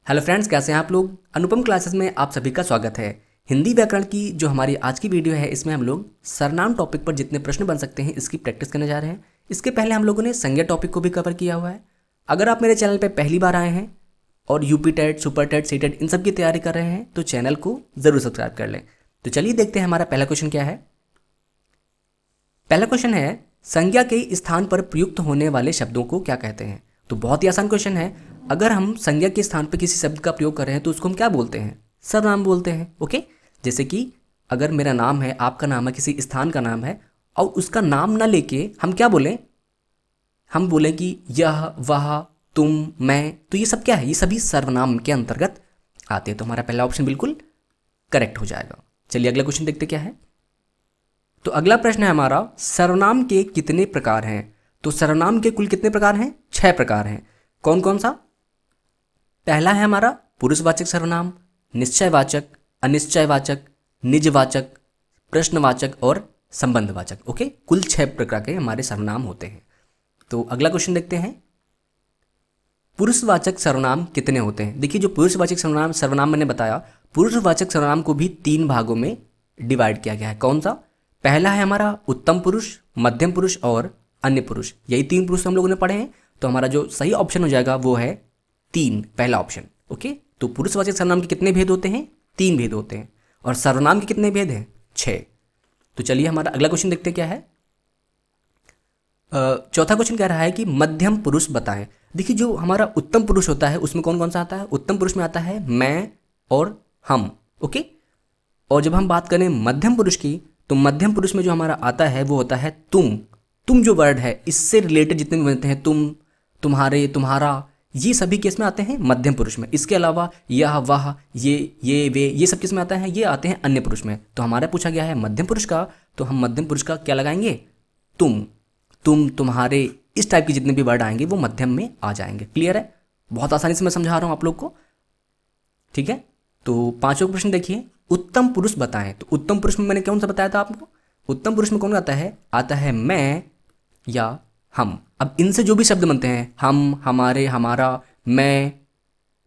Hello friends, कैसे हैं आप लोग। अनुपम क्लासेस में आप सभी का स्वागत है। हिंदी व्याकरण की जो हमारी आज की वीडियो है, इसमें हम लोग सर्वनाम टॉपिक पर जितने प्रश्न बन सकते हैं इसकी प्रैक्टिस करने जा रहे हैं। इसके पहले हम लोगों ने संज्ञा टॉपिक को भी कवर किया हुआ है। अगर आप मेरे चैनल पर पहली बार आए हैं और UP TET, super TET, C TET इन सब की तैयारी कर रहे हैं तो चैनल को ज़रूर सब्सक्राइब कर लें। तो चलिए देखते हैं हमारा पहला क्वेश्चन क्या है। पहला क्वेश्चन है, संज्ञा के स्थान पर प्रयुक्त होने वाले शब्दों को क्या कहते हैं। तो बहुत ही आसान क्वेश्चन है। अगर हम संज्ञा के स्थान पर किसी शब्द का प्रयोग कर रहे हैं तो उसको हम क्या बोलते हैं? सर्वनाम बोलते हैं। ओके, जैसे कि अगर मेरा नाम है, आपका नाम है, किसी स्थान का नाम है और उसका नाम ना लेके हम क्या बोलें? हम बोलें कि यह, वह, तुम, मैं। तो ये सब क्या है? ये सभी सर्वनाम के अंतर्गत आते हैं। तो हमारा पहला ऑप्शन बिल्कुल करेक्ट हो जाएगा। चलिए अगला क्वेश्चन देखते क्या है। तो अगला प्रश्न है हमारा, सर्वनाम के कितने प्रकार हैं? तो सर्वनाम के कुल कितने प्रकार हैं? 6 प्रकार हैं। कौन कौन सा? पहला है हमारा पुरुषवाचक सर्वनाम, निश्चयवाचक, अनिश्चयवाचक, निजवाचक, प्रश्नवाचक और संबंधवाचक। ओके, कुल 6 प्रकार के हमारे सर्वनाम होते हैं। तो अगला क्वेश्चन देखते हैं, पुरुषवाचक सर्वनाम कितने होते हैं? देखिए, जो पुरुषवाचक सर्वनाम मैंने बताया, पुरुषवाचक सर्वनाम को भी 3 भागों में डिवाइड किया गया है। कौन सा? पहला है हमारा उत्तम पुरुष, मध्यम पुरुष और अन्य पुरुष। यही 3 पुरुष हम लोगों ने पढ़े हैं। तो हमारा जो सही ऑप्शन हो जाएगा वो है 3, पहला ऑप्शन। ओके, तो पुरुषवाचक सर्वनाम के कितने भेद होते हैं? 3 भेद होते हैं। और सर्वनाम के कितने भेद हैं? 6। तो चलिए हमारा अगला क्वेश्चन देखते हैं क्या है। चौथा क्वेश्चन कह रहा है कि मध्यम पुरुष बताएं। देखिए, जो हमारा उत्तम पुरुष होता है उसमें कौन कौन सा आता है? उत्तम पुरुष में आता है मैं और हम। ओके, और जब हम बात करें मध्यम पुरुष की, तो मध्यम पुरुष में जो हमारा आता है वो होता है तुम। तुम जो वर्ड है, इससे रिलेटेड जितने भी बनते हैं, तुम, तुम्हारे, तुम्हारा, ये सभी किस में आते हैं? मध्यम पुरुष में। इसके अलावा यह, वह, ये, वे, ये सब किस में आता है? ये आते हैं अन्य पुरुष में। तो हमारा पूछा गया है मध्यम पुरुष का, तो हम मध्यम पुरुष का क्या लगाएंगे? तुम, तुम्हारे, इस टाइप के जितने भी वर्ड आएंगे वो मध्यम में आ जाएंगे। क्लियर है? बहुत आसानी से मैं समझा रहा हूं आप लोग को। ठीक है, तो 5वां प्रश्न देखिए, उत्तम पुरुष बताएं। तो उत्तम पुरुष में मैंने कौन सा बताया था आपको? उत्तम पुरुष में कौन आता है? आता है मैं या हम। अब इनसे जो भी शब्द बनते हैं, हम, हमारे, हमारा, मैं,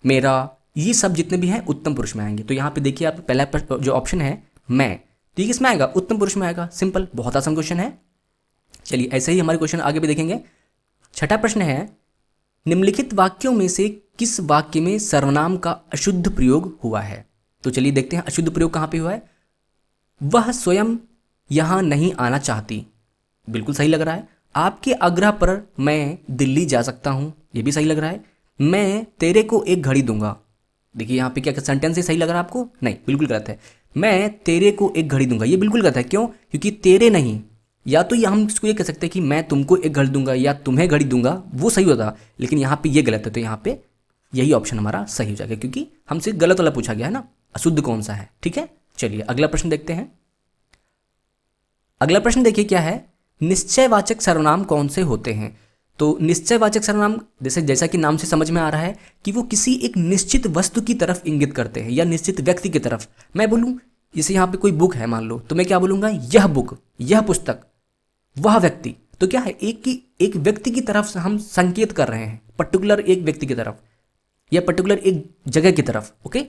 मेरा, ये सब जितने भी हैं उत्तम पुरुष में आएंगे। तो यहाँ पे देखिए, आप पहला जो ऑप्शन है मैं, तो ये किसमें आएगा? उत्तम पुरुष में आएगा। सिंपल, बहुत आसान क्वेश्चन है। चलिए ऐसे ही हमारे क्वेश्चन आगे भी देखेंगे। 6ठा प्रश्न है, निम्नलिखित वाक्यों में से किस वाक्य में सर्वनाम का अशुद्ध प्रयोग हुआ है? तो चलिए देखते हैं अशुद्ध प्रयोग कहाँ पे हुआ है। वह स्वयं यहां नहीं आना चाहती, बिल्कुल सही लग रहा है। आपके आग्रह पर मैं दिल्ली जा सकता हूं, ये भी सही लग रहा है। मैं तेरे को एक घड़ी दूंगा। देखिए यहाँ पे क्या सेंटेंस है, सही लग रहा है आपको? नहीं, बिल्कुल गलत है। मैं तेरे को एक घड़ी दूंगा, ये बिल्कुल गलत है। क्यों? क्योंकि तेरे नहीं, या तो हम इसको ये कह सकते हैं कि मैं तुमको एक घड़ी दूंगा या तुम्हें घड़ी दूंगा, वो सही होता। लेकिन यहाँ पे ये गलत है। तो यहाँ पे यही ऑप्शन हमारा सही हो जाएगा, क्योंकि हमसे गलत वाला पूछा गया है ना, अशुद्ध कौन सा है। ठीक है, चलिए अगला प्रश्न देखते हैं। अगला प्रश्न देखिए क्या है, निश्चयवाचक सर्वनाम कौन से होते हैं? तो निश्चयवाचक सर्वनाम जैसा कि नाम से समझ में आ रहा है कि वो किसी एक निश्चित वस्तु की तरफ इंगित करते हैं या निश्चित व्यक्ति की तरफ। मैं बोलूं, जैसे यहाँ पे कोई बुक है मान लो, तो मैं क्या बोलूंगा? यह बुक, यह पुस्तक, वह व्यक्ति। तो क्या है, एक व्यक्ति की तरफ से हम संकेत कर रहे हैं, पर्टिकुलर एक व्यक्ति की तरफ या पर्टिकुलर एक जगह की तरफ। ओके,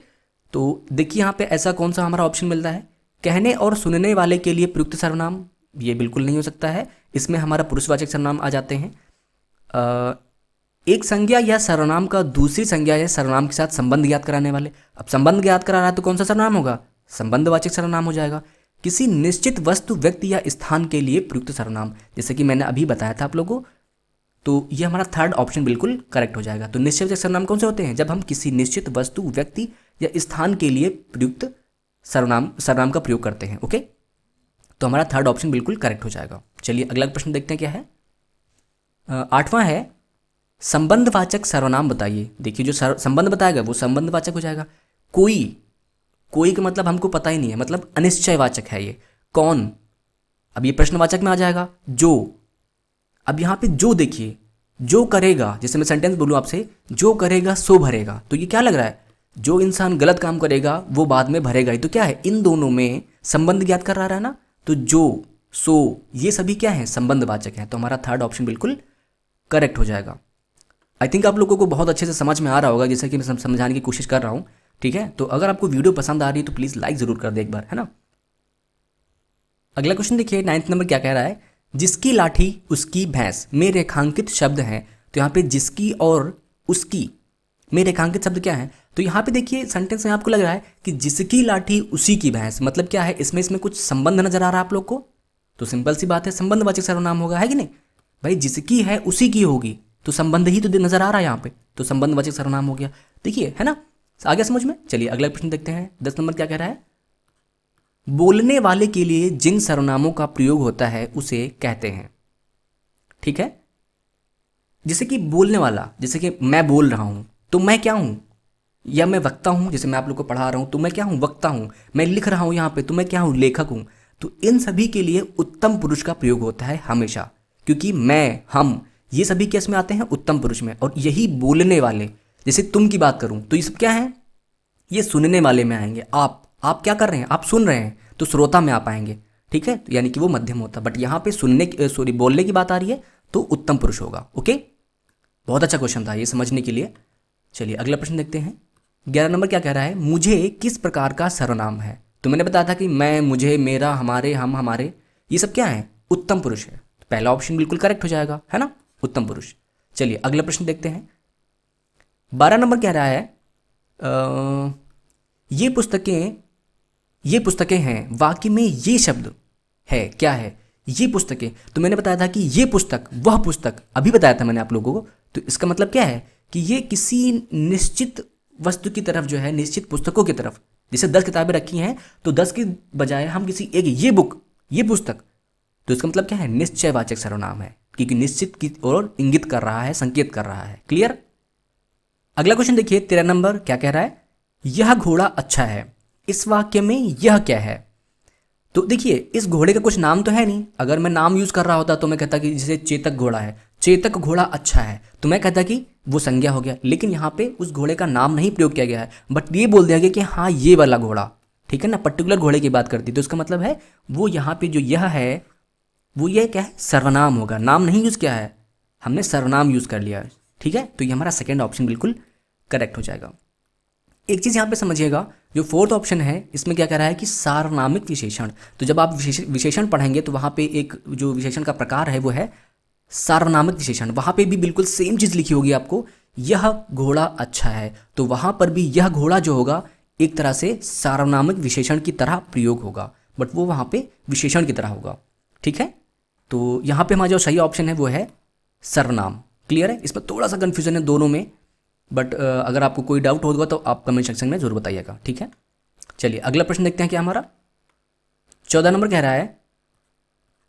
तो देखिए यहाँ पे ऐसा कौन सा हमारा ऑप्शन मिलता है? कहने और सुनने वाले के लिए प्रयुक्त सर्वनाम, ये बिल्कुल नहीं हो सकता है। इसमें हमारा पुरुषवाचक सर्वनाम आ जाते हैं। एक संज्ञा या सर्वनाम का दूसरी संज्ञा या सर्वनाम के साथ संबंध ज्ञात कराने वाले। अब संबंध ज्ञात करा रहा है तो कौन सा सर्वनाम होगा? संबंधवाचक सर्वनाम हो जाएगा। किसी निश्चित वस्तु, व्यक्ति या स्थान के लिए प्रयुक्त सर्वनाम, जैसे कि मैंने अभी बताया था आप लोगों को। तो ये हमारा 3rd ऑप्शन बिल्कुल करेक्ट हो जाएगा। तो निश्चयवाचक सर्वनाम कौन से होते हैं? जब हम किसी निश्चित वस्तु, व्यक्ति या स्थान के लिए प्रयुक्त सर्वनाम का प्रयोग करते हैं। ओके, तो हमारा 3rd ऑप्शन बिल्कुल करेक्ट हो जाएगा। चलिए अगला प्रश्न देखते हैं क्या है। 8वां है, संबंधवाचक सर्वनाम बताइए। देखिए, जो संबंध बताएगा वो संबंधवाचक हो जाएगा। कोई का मतलब हमको पता ही नहीं है, मतलब अनिश्चयवाचक है ये। कौन, अब ये प्रश्नवाचक में आ जाएगा। जो, अब यहाँ पे जो देखिए, जो करेगा, जैसे मैं सेंटेंस बोलूँ आपसे, जो करेगा सो भरेगा, तो ये क्या लग रहा है? जो इंसान गलत काम करेगा वो बाद में भरेगा ही। तो क्या है, इन दोनों में संबंध ज्ञात कर रहा है ना। तो जो, सो, ये सभी क्या है? संबंधवाचक है। तो हमारा 3rd ऑप्शन बिल्कुल करेक्ट हो जाएगा। आई थिंक आप लोगों को बहुत अच्छे से समझ में आ रहा होगा, जैसे कि मैं समझाने की कोशिश कर रहा हूँ। ठीक है, तो अगर आपको वीडियो पसंद आ रही है तो प्लीज़ लाइक ज़रूर कर दे एक बार, है ना। अगला क्वेश्चन देखिए 9th नंबर क्या कह रहा है, जिसकी लाठी उसकी भैंस में रेखांकित शब्द हैं। तो यहाँ पे जिसकी और उसकी में रेखांकित शब्द क्या है, तो यहाँ पे देखिए सेंटेंस में आपको लग रहा है कि जिसकी लाठी उसी की भैंस, मतलब क्या है, इसमें कुछ संबंध नजर आ रहा है आप लोग को। तो सिंपल सी बात है, संबंधवाचक सर्वनाम होगा, है कि नहीं भाई, जिसकी है उसी की होगी, तो संबंध ही तो नजर आ रहा है यहाँ पे, तो संबंधवाचक सर्वनाम हो गया। देखिए, है ना, आ गया समझ में। चलिए अगला प्रश्न देखते हैं, 10 नंबर क्या कह रहा है, बोलने वाले के लिए जिन सर्वनामों का प्रयोग होता है उसे कहते हैं। ठीक है, जैसे कि बोलने वाला, जैसे कि मैं बोल रहा हूं तो मैं क्या हूं, या मैं वक्ता हूं, जैसे मैं आप लोग को पढ़ा रहा हूं तो मैं क्या हूं, वक्ता हूं। मैं लिख रहा हूं यहां पे तो मैं क्या हूं, लेखक हूं। तो इन सभी के लिए उत्तम पुरुष का प्रयोग होता है हमेशा, क्योंकि मैं, हम, ये सभी केस में आते हैं उत्तम पुरुष में। और यही बोलने वाले, जैसे तुम की बात करूं तो ये सब क्या है, ये सुनने वाले में आएंगे। आप क्या कर रहे हैं, आप सुन रहे हैं, तो श्रोता में आप आएंगे। ठीक है, तो यानी कि वो मध्यम होता, बट यहाँ पे बोलने की बात आ रही है तो उत्तम पुरुष होगा। ओके, बहुत अच्छा क्वेश्चन था ये समझने के लिए। चलिए अगला प्रश्न देखते हैं, 11 नंबर क्या कह रहा है, मुझे किस प्रकार का सर्वनाम है। तो मैंने बताया था कि मैं, मुझे, मेरा, हमारे, हम, हमारे, ये सब क्या है, उत्तम पुरुष है। तो पहला ऑप्शन बिल्कुल करेक्ट हो जाएगा, है ना, उत्तम पुरुष। चलिए अगला प्रश्न देखते हैं, 12 नंबर कह रहा है, ये पुस्तकें हैं, वाक्य में ये शब्द है, क्या है, ये पुस्तकें। तो मैंने बताया था कि ये पुस्तक, वह पुस्तक, अभी बताया था मैंने आप लोगों को। तो इसका मतलब क्या है कि ये किसी निश्चित वस्तु की तरफ जो है, निश्चित पुस्तकों की तरफ, जैसे 10 किताबें रखी हैं तो 10 की बजाय हम किसी एक, ये बुक, ये पुस्तक, तो इसका मतलब क्या है, निश्चयवाचक सर्वनाम है, क्योंकि निश्चित की ओर इंगित कर रहा है, संकेत कर रहा है। क्लियर। अगला क्वेश्चन देखिए 13 नंबर क्या कह रहा है, यह घोड़ा अच्छा है, इस वाक्य में यह क्या है। तो देखिए, इस घोड़े का कुछ नाम तो है नहीं। अगर मैं नाम यूज कर रहा होता तो मैं कहता कि जैसे चेतक घोड़ा है, चेतक घोड़ा अच्छा है, तो मैं कहता कि वो संज्ञा हो गया। लेकिन यहाँ पे उस घोड़े का नाम नहीं प्रयोग किया गया है, बट ये बोल दिया गया कि हाँ ये वाला घोड़ा, ठीक है ना, पर्टिकुलर घोड़े की बात करती। तो इसका मतलब है वो यहाँ पे जो यह है वो ये क्या है, सर्वनाम होगा, नाम नहीं यूज किया है, हमने सर्वनाम यूज कर लिया है। ठीक है, तो ये हमारा सेकेंड ऑप्शन बिल्कुल करेक्ट हो जाएगा। एक चीज़ यहाँ पे समझिएगा, जो फोर्थ ऑप्शन है इसमें क्या कह रहा है कि सार्वनामिक विशेषण। तो जब आप विशेषण पढ़ेंगे तो वहाँ पे एक जो विशेषण का प्रकार है वो है सार्वनामिक विशेषण। वहाँ पे भी बिल्कुल सेम चीज़ लिखी होगी आपको, यह घोड़ा अच्छा है, तो वहाँ पर भी यह घोड़ा जो होगा एक तरह से सार्वनामिक विशेषण की तरह प्रयोग होगा, बट वो वहाँ पे विशेषण की तरह होगा। ठीक है, तो यहाँ पे हमारा जो सही ऑप्शन है वो है सर्वनाम। क्लियर है, इसमें थोड़ा सा कन्फ्यूजन है दोनों में, बट अगर आपको कोई डाउट होगा तो आप कमेंट सेक्शन में जरूर बताइएगा। ठीक है, चलिए अगला प्रश्न देखते हैं क्या हमारा 14 नंबर कह रहा है,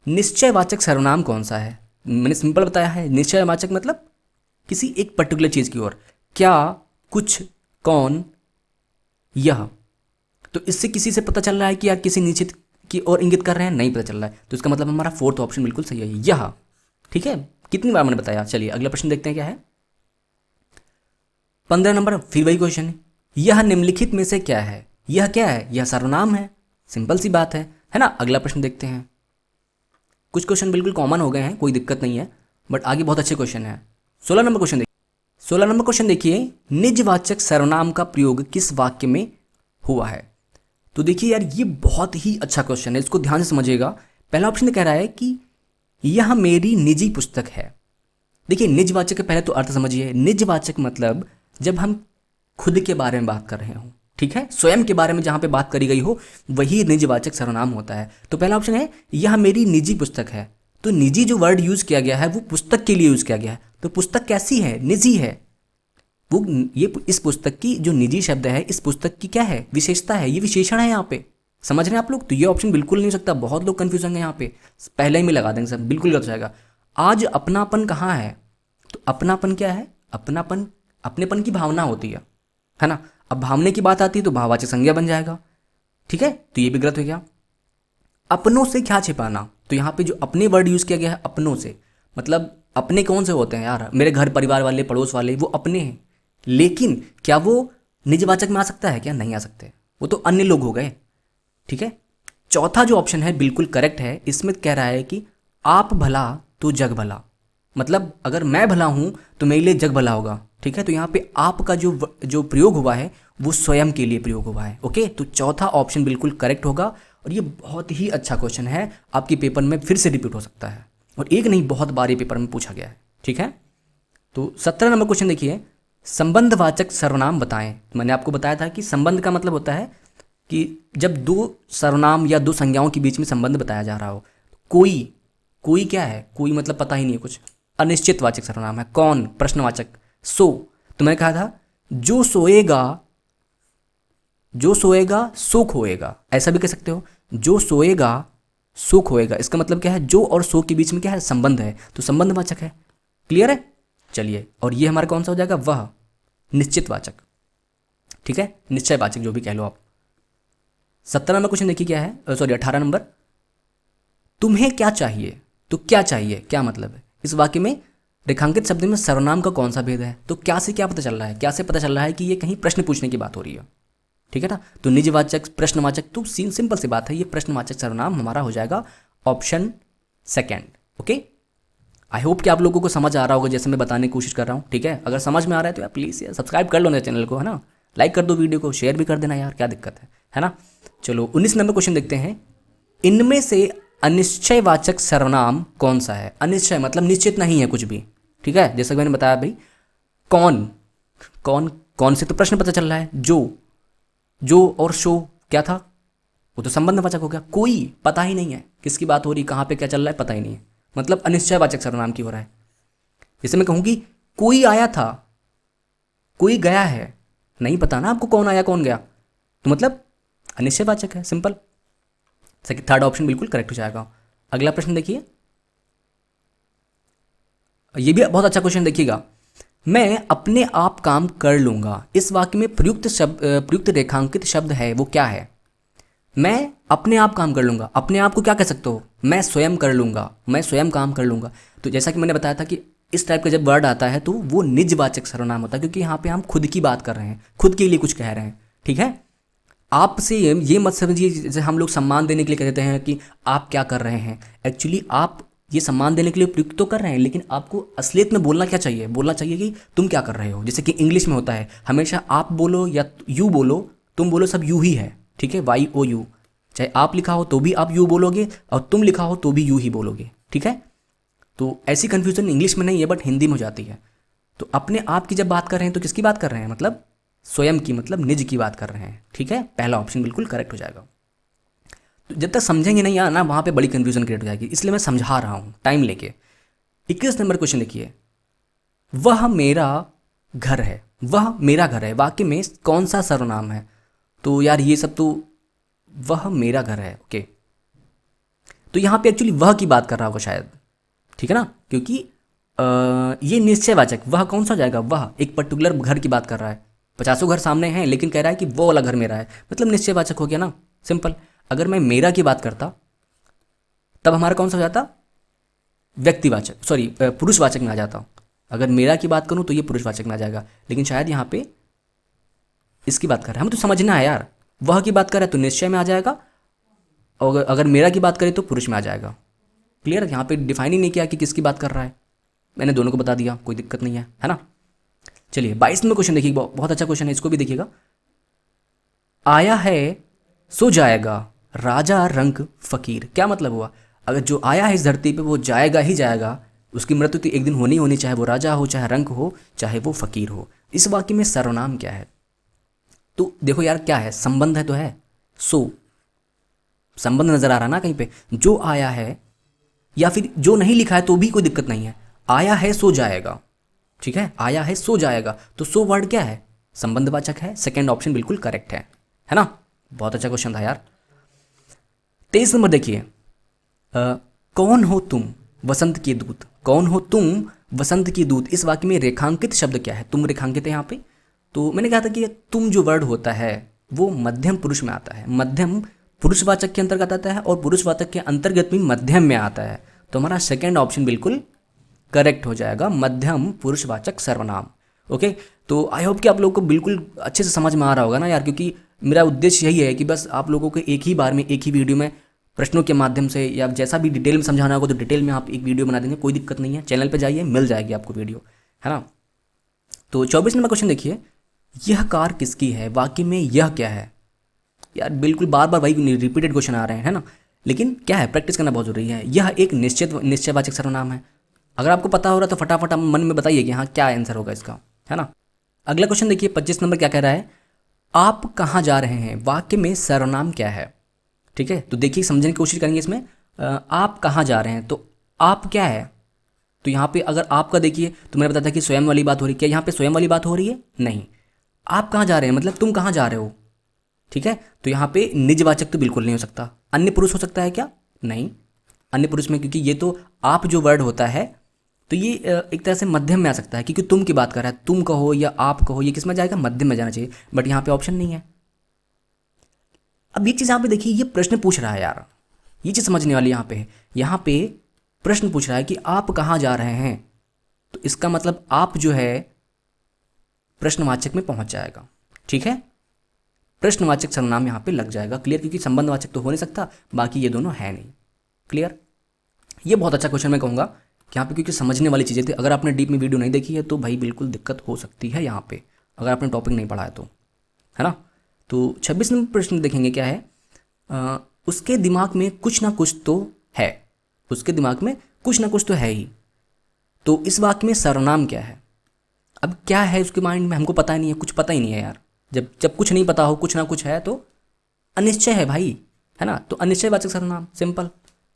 निश्चयवाचक सर्वनाम कौन सा है। मैंने सिंपल बताया है, निश्चयवाचक मतलब किसी एक पर्टिकुलर चीज़ की ओर, क्या, कुछ, कौन, यह। तो इससे किसी से पता चल रहा है कि आप किसी निश्चित की ओर इंगित कर रहे हैं, नहीं पता चल रहा है, तो इसका मतलब हमारा फोर्थ ऑप्शन बिल्कुल सही है, यह। ठीक है, कितनी बार मैंने बताया। चलिए अगला प्रश्न देखते हैं क्या है 15 नंबर, फिर वही क्वेश्चन है, यह निम्नलिखित में से क्या है। यह क्या है, यह सर्वनाम है, सिंपल सी बात है ना। अगला प्रश्न देखते हैं, कुछ क्वेश्चन बिल्कुल कॉमन हो गए हैं, कोई दिक्कत नहीं है, बट आगे बहुत अच्छे क्वेश्चन है। 16 नंबर क्वेश्चन देखिए, 16 नंबर क्वेश्चन देखिए, निजवाचक सर्वनाम का प्रयोग किस वाक्य में हुआ है। तो देखिए यार, ये बहुत ही अच्छा क्वेश्चन है, इसको ध्यान से समझिएगा। पहला ऑप्शन कह रहा है कि यह मेरी निजी पुस्तक है। देखिए, निजवाचक के पहले तो अर्थ समझिए। निजवाचक मतलब जब हम खुद के बारे में बात कर रहे हो, ठीक है, स्वयं के बारे में जहां पे बात करी गई हो, वही निजवाचक सर्वनाम होता है। तो पहला ऑप्शन है यह मेरी निजी पुस्तक है। तो निजी जो वर्ड यूज किया गया है वो पुस्तक के लिए यूज किया गया है। तो पुस्तक कैसी है, निजी है। वो ये इस पुस्तक की जो निजी शब्द है, इस पुस्तक की क्या है, विशेषता है, ये विशेषण है यहाँ पे। समझ रहे हैं आप लोग। तो ये ऑप्शन बिल्कुल नहीं हो सकता, बहुत लोग कंफ्यूज होंगे यहाँ पे, पहले ही में लगा देंगे सब, बिल्कुल गलत जाएगा। आज अपनापन कहाँ है, तो अपनापन क्या है, अपनापन अपनेपन की भावना होती है ना। अब भावने की बात आती है तो भाववाचक संज्ञा बन जाएगा। ठीक है, तो ये भी गलत हो गया। अपनों से क्या छिपाना, तो यहाँ पे जो अपने वर्ड यूज किया गया है अपनों से, मतलब अपने कौन से होते हैं यार, मेरे घर परिवार वाले, पड़ोस वाले, वो अपने हैं। लेकिन क्या वो निजवाचक में आ सकता है, क्या नहीं आ सकते, वो तो अन्य लोग हो गए। ठीक है, चौथा जो ऑप्शन है बिल्कुल करेक्ट है। इसमें कह रहा है कि आप भला तो जग भला। मतलब अगर मैं भला हूँ तो मेरे लिए जग भला होगा, ठीक है। तो यहाँ पे आप का जो प्रयोग हुआ है वो स्वयं के लिए प्रयोग हुआ है, ओके। तो चौथा ऑप्शन बिल्कुल करेक्ट होगा और ये बहुत ही अच्छा क्वेश्चन है, आपके पेपर में फिर से रिपीट हो सकता है और एक नहीं बहुत बार ये पेपर में पूछा गया है, ठीक है। तो 17 नंबर क्वेश्चन देखिए, संबंधवाचक सर्वनाम बताएं। मैंने आपको बताया था कि संबंध का मतलब होता है कि जब दो सर्वनाम या दो संज्ञाओं के बीच में संबंध बताया जा रहा हो। कोई क्या है, कोई मतलब पता ही नहीं है कुछ, अनिश्चित वाचक सर्वनाम है। कौन प्रश्नवाचक, सो तो मैंने कहा था जो सोएगा सो खोएगा, ऐसा भी कह सकते हो, जो सोएगा सो खोएगा। इसका मतलब क्या है, जो और सो के बीच में क्या है, संबंध है, तो संबंधवाचक है। क्लियर है, चलिए। और ये हमारा कौन सा हो जाएगा, वह निश्चितवाचक, ठीक है, निश्चयवाचक जो भी कह लो आप। 17 नंबर क्वेश्चन देखिए क्या है, सॉरी 18 नंबर, तुम्हें क्या चाहिए। तो क्या चाहिए क्या मतलब है, इस वाक्य में रेखांकित शब्द में सर्वनाम का कौन सा भेद है। तो क्या से क्या पता चल रहा है, क्या से पता चल रहा है कि ये कहीं प्रश्न पूछने की बात हो रही है, ठीक है ना। तो निजवाचक प्रश्नवाचक, तो सिंपल सी बात है, ये प्रश्नवाचक सर्वनाम हमारा हो जाएगा option second, okay. I hope कि आप लोगों को समझ आ रहा होगा जैसे मैं बताने की कोशिश कर रहा हूँ, ठीक है। अगर समझ में आ रहा है तो यार प्लीज़ यार सब्सक्राइब कर लो मेरे चैनल को, है ना, लाइक कर दो वीडियो को, शेयर भी कर देना यार, क्या दिक्कत है ना। चलो 19 नंबर क्वेश्चन देखते हैं, इनमें से अनिश्चयवाचक सर्वनाम कौन सा है। अनिश्चय मतलब निश्चित नहीं है कुछ भी, ठीक है। जैसा कि मैंने बताया भाई, कौन से तो प्रश्न पता चल रहा है, जो और शो क्या था, वो तो संबंधवाचक हो गया। कोई पता ही नहीं है किसकी बात हो रही, कहाँ पे क्या चल रहा है पता ही नहीं है, मतलब अनिश्चयवाचक सर्वनाम की हो रहा है। जैसे मैं कहूँ कि कोई आया था, कोई गया है, नहीं पता ना आपको कौन आया कौन गया, तो मतलब अनिश्चयवाचक है, सिंपल। थर्ड ऑप्शन बिल्कुल करेक्ट हो जाएगा। अगला प्रश्न देखिए, ये भी बहुत अच्छा क्वेश्चन देखिएगा, मैं अपने आप काम कर लूंगा। इस वाक्य में प्रयुक्त रेखांकित शब्द है वो क्या है। मैं अपने आप काम कर लूंगा, अपने आप को क्या कह सकते हो, मैं स्वयं कर लूंगा, मैं स्वयं काम कर लूंगा। तो जैसा कि मैंने बताया था कि इस टाइप का जब वर्ड आता है तो वो निजवाचक सर्वनाम होता है, क्योंकि यहाँ पे हम खुद की बात कर रहे हैं, खुद के लिए कुछ कह रहे हैं, ठीक है। आपसे ये मत समझिए जैसे हम लोग सम्मान देने के लिए कहते हैं कि आप क्या कर रहे हैं। एक्चुअली आप ये सम्मान देने के लिए प्रयुक्त तो कर रहे हैं, लेकिन आपको असलियत में बोलना क्या चाहिए, बोलना चाहिए कि तुम क्या कर रहे हो। जैसे कि इंग्लिश में होता है, हमेशा आप बोलो या यू बोलो, तुम बोलो, सब यू ही है, ठीक है, YOU। चाहे आप लिखा हो तो भी आप यू बोलोगे और तुम लिखा हो तो भी यू ही बोलोगे, ठीक है। तो ऐसी कन्फ्यूजन इंग्लिश में नहीं है बट हिंदी में हो जाती है। तो अपने आप की जब बात कर रहे हैं तो किसकी बात कर रहे हैं, मतलब स्वयं की, मतलब निज की बात कर रहे हैं, ठीक है। पहला ऑप्शन बिल्कुल करेक्ट हो जाएगा। तो जब तक समझेंगे नहीं यार ना, वहाँ पे बड़ी कन्फ्यूजन क्रिएट हो जाएगी, इसलिए मैं समझा रहा हूँ टाइम लेके। 21 नंबर क्वेश्चन देखिए, वह मेरा घर है, वह मेरा घर है, वाक्य में कौन सा सर्वनाम है। तो यार ये सब तो वह मेरा घर है, ओके। तो यहाँ पे एक्चुअली वह की बात कर रहा होगा शायद, ठीक है ना, क्योंकि ये निश्चयवाचक, वह कौन सा हो जाएगा, वह एक पर्टिकुलर घर की बात कर रहा है। 50 घर सामने हैं लेकिन कह रहा है कि वो वाला घर मेरा है, मतलब निश्चयवाचक हो गया ना, सिंपल। अगर मैं मेरा की बात करता तब हमारा कौन सा हो जाता, व्यक्तिवाचक, सॉरी पुरुषवाचक में आ जाता। अगर मेरा की बात करूँ तो ये पुरुषवाचक में आ जाएगा, लेकिन शायद यहाँ पे इसकी बात कर रहे हैं, हमें तो समझना है यार। वह की बात कर रहा है तो निश्चय में आ जाएगा, और अगर मेरा की बात करें तो पुरुष में आ जाएगा। क्लियर है, यहाँ पे डिफाइन ही नहीं किया कि किसकी बात कर रहा है, मैंने दोनों को बता दिया, कोई दिक्कत नहीं है ना। चलिए 22 नंबर क्वेश्चन देखिए, बहुत अच्छा क्वेश्चन है, इसको भी देखिएगा। आया है सो जाएगा, राजा रंक फकीर, क्या मतलब हुआ। अगर जो आया है इस धरती पे वो जाएगा ही जाएगा, उसकी मृत्यु तो एक दिन होनी होनी, चाहे वो राजा हो, चाहे रंक हो, चाहे वो फकीर हो। इस वाक्य में सर्वनाम क्या है। तो देखो यार क्या है, संबंध है तो है, सो संबंध नजर आ रहा ना कहीं पे, जो आया है, या फिर जो नहीं लिखा है तो भी कोई दिक्कत नहीं है, आया है सो जाएगा, ठीक है, आया है सो जाएगा, तो सो वर्ड क्या है, संबंधवाचक है। सेकंड ऑप्शन बिल्कुल करेक्ट है ना। बहुत अच्छा क्वेश्चन था यार। 23 नंबर देखिए, कौन हो तुम वसंत के दूत, कौन हो तुम वसंत की दूत। इस वाक्य में रेखांकित शब्द क्या है, तुम रेखांकित है यहाँ पे। तो मैंने कहा था कि तुम जो वर्ड होता है वो मध्यम पुरुष में आता है, मध्यम पुरुषवाचक के अंतर्गत आता है और पुरुषवाचक के अंतर्गत भी मध्यम में आता है। तो हमारा सेकंड ऑप्शन बिल्कुल करेक्ट हो जाएगा, मध्यम पुरुषवाचक सर्वनाम, ओके। तो आई होप कि आप लोगों को बिल्कुल अच्छे से समझ में आ रहा होगा ना यार, क्योंकि मेरा उद्देश्य यही है कि बस आप लोगों को एक ही बार में एक ही वीडियो में प्रश्नों के माध्यम से या जैसा भी डिटेल में समझाना होगा तो डिटेल में आप एक वीडियो बना देंगे, कोई दिक्कत नहीं है। चैनल पे जाइए, मिल जाएगी आपको वीडियो, है ना। तो 24 नंबर क्वेश्चन देखिए, यह कार किसकी है, वाक्य में यह क्या है। यार बिल्कुल बार बार वही रिपीटेड क्वेश्चन आ रहे हैं, है ना, लेकिन क्या है, प्रैक्टिस करना बहुत जरूरी है। यह एक निश्चयवाचक सर्वनाम है। अगर आपको पता हो रहा है तो फटाफट मन में बताइए कि हाँ क्या आंसर होगा इसका, है ना। अगला क्वेश्चन देखिए 25 नंबर क्या कह रहा है, आप कहाँ जा रहे हैं, वाक्य में सर्वनाम क्या है। ठीक है, तो देखिए समझने की कोशिश करेंगे इसमें। आप कहाँ जा रहे हैं, तो आप क्या है, तो यहाँ पे अगर आपका देखिए तो मैंने बताया था कि स्वयं वाली बात हो रही है, क्या यहाँ पे स्वयं वाली बात हो रही है, नहीं। आप कहाँ जा रहे हैं मतलब तुम कहाँ जा रहे हो, ठीक है, तो यहाँ पे निजवाचक तो बिल्कुल नहीं हो सकता। अन्य पुरुष हो सकता है क्या, नहीं। अन्य पुरुष में क्योंकि ये तो आप जो वर्ड होता है तो ये एक तरह से मध्यम में आ सकता है, क्योंकि तुम की बात कर रहा है, तुम कहो या आप कहो, ये किस में जाएगा, मध्यम में जाना चाहिए, बट यहाँ पे ऑप्शन नहीं है। अब ये चीज़ यहाँ पे देखिए, ये प्रश्न पूछ रहा है यार, ये चीज़ समझने वाली यहाँ पे है। यहाँ पे प्रश्न पूछ रहा है कि आप कहाँ जा रहे हैं, तो इसका मतलब आप जो है प्रश्नवाचक में पहुंच जाएगा, ठीक है, प्रश्नवाचक सर्वनाम यहाँ पे लग जाएगा। क्लियर, क्योंकि संबंधवाचक तो हो नहीं सकता, बाकी ये दोनों है नहीं। क्लियर, ये बहुत अच्छा क्वेश्चन मैं कहूँगा यहाँ पे, क्योंकि समझने वाली चीज़ें थी। अगर आपने डीप में वीडियो नहीं देखी है तो भाई बिल्कुल दिक्कत हो सकती है यहाँ पे, अगर आपने टॉपिक नहीं पढ़ा है तो, है ना। तो 26 नंबर प्रश्न देखेंगे क्या है, उसके दिमाग में कुछ ना कुछ तो है, उसके दिमाग में कुछ ना कुछ तो है ही, तो इस वाक्य में सर्वनाम क्या है। अब क्या है उसके माइंड में, हमको पता ही नहीं है, कुछ पता ही नहीं है यार। जब कुछ नहीं पता हो, कुछ ना कुछ है तो अनिश्चय है भाई, है ना, तो अनिश्चयवाचक सर्वनाम, सिंपल।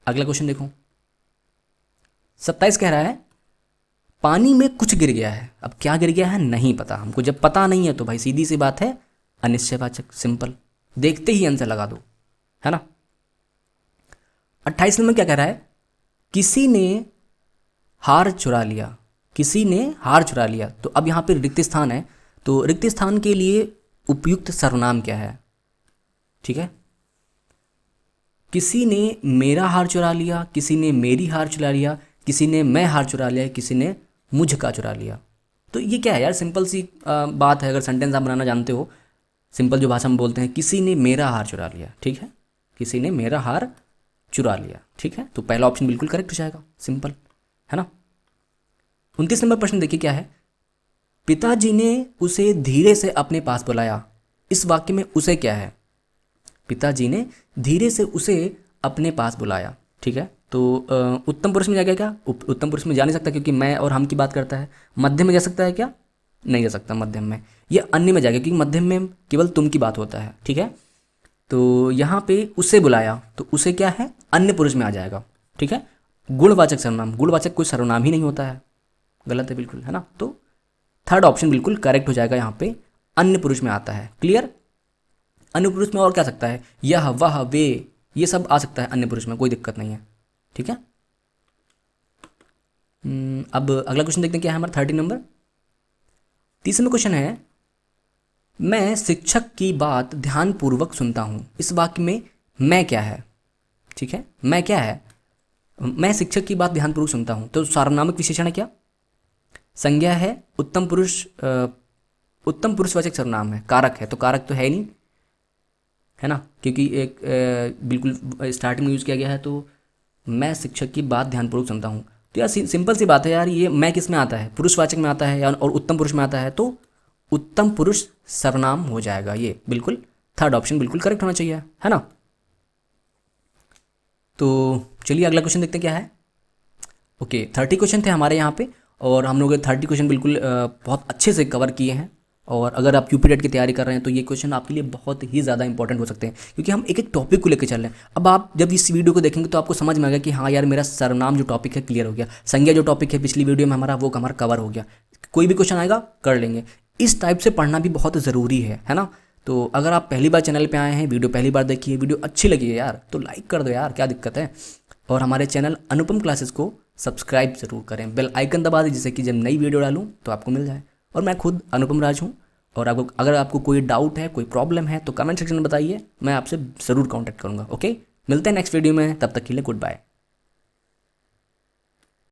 अगला क्वेश्चन देखो 27 कह रहा है, पानी में कुछ गिर गया है। अब क्या गिर गया है नहीं पता हमको, जब पता नहीं है तो भाई सीधी सी बात है अनिश्चयवाचक, सिंपल, देखते ही आंसर लगा दो, है ना। 28 नंबर क्या कह रहा है, किसी ने हार चुरा लिया, किसी ने हार चुरा लिया। तो अब यहाँ पे रिक्त स्थान है, तो रिक्त स्थान के लिए उपयुक्त सर्वनाम क्या है, ठीक है। किसी ने मेरा हार चुरा लिया, किसी ने मेरी हार चुरा लिया, किसी ने मैं हार चुरा लिया, किसी ने मुझ का चुरा लिया। तो ये क्या है यार, सिंपल सी बात है। अगर सेंटेंस आप बनाना जानते हो, सिंपल जो भाषा में बोलते हैं, किसी ने मेरा हार चुरा लिया, ठीक है, किसी ने मेरा हार चुरा लिया, ठीक है, तो पहला ऑप्शन बिल्कुल करेक्ट हो जाएगा, सिंपल, है ना। 29 नंबर प्रश्न देखिए क्या है, पिताजी ने उसे धीरे से अपने पास बुलाया। इस वाक्य में उसे क्या है, पिताजी ने धीरे से उसे अपने पास बुलाया, ठीक है, तो उत्तम पुरुष में जाएगा क्या, उत्तम पुरुष में जा नहीं सकता क्योंकि मैं और हम की बात करता है। मध्यम में जा सकता है क्या, नहीं जा सकता मध्यम में। ये अन्य में जाएगा क्योंकि मध्यम में केवल तुम की बात होता है, ठीक है। तो यहाँ पे उसे बुलाया, तो उसे क्या है, अन्य पुरुष में आ जाएगा, ठीक है। गुणवाचक सर्वनाम, गुणवाचक कोई सर्वनाम ही नहीं होता है, गलत है बिल्कुल, है ना। तो थर्ड ऑप्शन बिल्कुल करेक्ट हो जाएगा, यहाँ पे अन्य पुरुष में आता है। क्लियर, अन्य पुरुष में और क्या सकता है, यह वह वे, ये सब आ सकता है अन्य पुरुष में, कोई दिक्कत नहीं है, ठीक है। अब अगला क्वेश्चन देखते हैं क्या है हमारा 30 नंबर। 30 नंबर क्वेश्चन है, मैं शिक्षक की बात ध्यानपूर्वक सुनता हूँ। इस वाक्य में मैं क्या है, ठीक है, मैं क्या है, मैं शिक्षक की बात ध्यानपूर्वक सुनता हूँ, तो सार्वनामिक विशेषण है क्या, संज्ञा है, उत्तम पुरुषवाचक सर्वनाम है, कारक है, तो कारक तो है नहीं, है ना, क्योंकि एक बिल्कुल स्टार्टिंग में यूज़ किया गया है। तो मैं शिक्षक की बात ध्यानपूर्वक सुनता हूँ, तो यार सिंपल सी बात है यार, ये मैं किस में आता है, पुरुषवाचक में आता है या और उत्तम पुरुष में आता है, तो उत्तम पुरुष सर्वनाम हो जाएगा। ये बिल्कुल थर्ड ऑप्शन बिल्कुल करेक्ट होना चाहिए, है ना। तो चलिए अगला क्वेश्चन देखते हैं क्या है। ओके 30 क्वेश्चन थे हमारे यहाँ पे, और हम लोग 30 क्वेश्चन बिल्कुल बहुत अच्छे से कवर किए हैं। और अगर आप यूपी टेट की तैयारी कर रहे हैं तो ये क्वेश्चन आपके लिए बहुत ही ज़्यादा इंपॉर्टेंट हो सकते हैं, क्योंकि हम एक एक टॉपिक को लेकर चल रहे हैं। अब आप जब इस वीडियो को देखेंगे तो आपको समझ में आएगा कि हाँ यार मेरा सर्वनाम जो टॉपिक है क्लियर हो गया, संज्ञा जो टॉपिक है पिछली वीडियो में हमारा वो हमारा कवर हो गया, कोई भी क्वेश्चन आएगा कर लेंगे। इस टाइप से पढ़ना भी बहुत ज़रूरी है ना। तो अगर आप पहली बार चैनल पर आए हैं, वीडियो पहली बार देखिए, वीडियो अच्छी लगी है यार तो लाइक कर दो यार, क्या दिक्कत है। और हमारे चैनल अनुपम क्लासेस को सब्सक्राइब जरूर करें, बेल आइकन दबा दें जिससे कि जब नई वीडियो डालूं तो आपको मिल जाए। और मैं खुद अनुपम राज हूं, और अगर आपको कोई डाउट है, कोई प्रॉब्लम है तो कमेंट सेक्शन में बताइए, मैं आपसे ज़रूर कांटेक्ट करूंगा। ओके, मिलते हैं नेक्स्ट वीडियो में, तब तक के लिए गुड बाय।